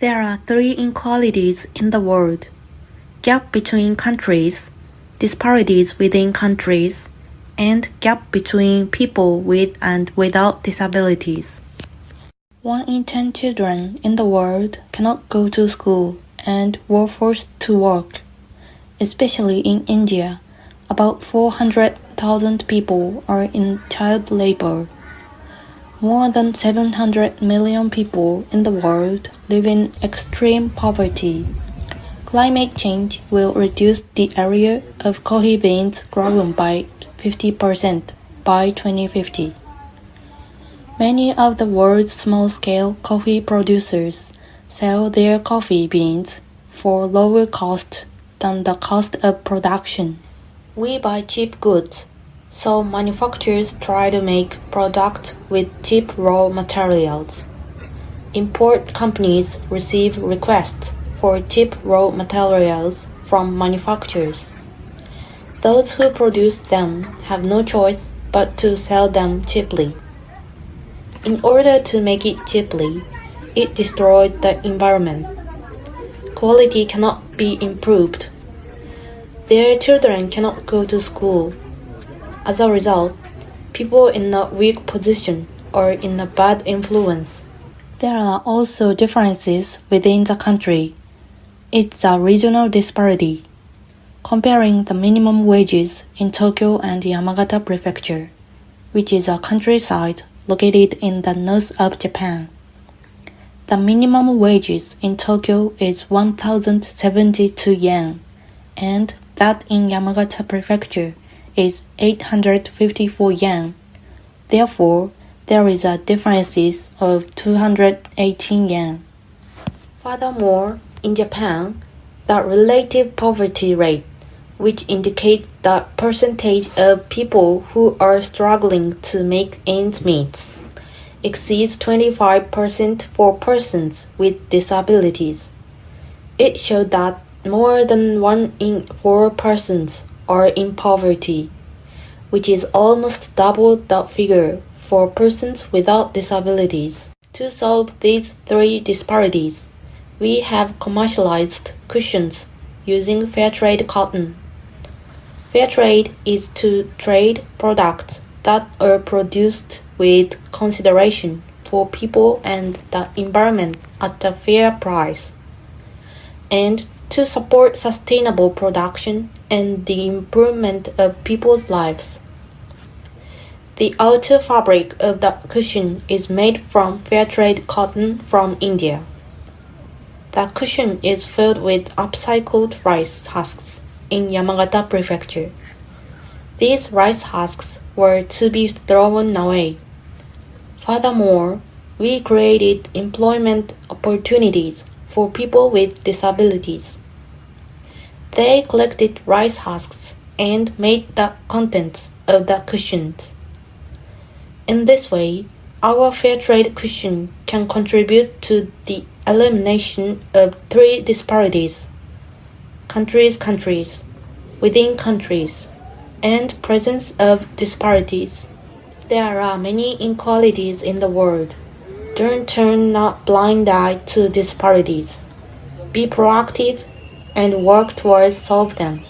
There are three inequalities in the world: gap between countries, disparities within countries, and gap between people with and without disabilities. 1 in 10 children in the world cannot go to school and were forced to work. Especially in India, about 400,000 people are in child labor. More than 700 million people in the world live in extreme poverty. Climate change will reduce the area of coffee beans grown by 50% by 2050. Many of the world's small-scale coffee producers sell their coffee beans for lower cost than the cost of production. We buy cheap goods, so manufacturers try to make products with cheap raw materials. Import companies receive requests for cheap raw materials from manufacturers. Those who produce them have no choice but to sell them cheaply. In order to make it cheaply, it destroyed the environment. Quality cannot be improved. Their children cannot go to school. As a result, people in a weak position are in a bad influence. There are also differences within the country. It's a regional disparity. Comparing the minimum wages in Tokyo and Yamagata Prefecture, which is a countryside located in the north of Japan. The minimum wages in Tokyo is 1,072 yen, and that in Yamagata Prefecture is 854 yen. Therefore, there is a difference of 218 yen. Furthermore, in Japan, the relative poverty rate, which indicates the percentage of people who are struggling to make ends meet, exceeds 25% for persons with disabilities. It showed that more than 1 in 4 persons are in poverty, which is almost double the figure for persons without disabilities. To solve these three disparities, we have commercialized cushions using fair trade cotton. Fair trade is to trade products that are produced with consideration for people and the environment at a fair price, and to support sustainable production and the improvement of people's lives. The outer fabric of the cushion is made from fair trade cotton from India. The cushion is filled with upcycled rice husks in Yamagata Prefecture. These rice husks were to be thrown away. Furthermore, we created employment opportunities for people with disabilities. They collected rice husks and made the contents of the cushions. In this way, our fair trade cushion can contribute to the elimination of three disparities: countries, within countries, and presence of disparities. There are many inequalities in the world. Don't turn a blind eye to disparities. Be proactive and work towards solve them.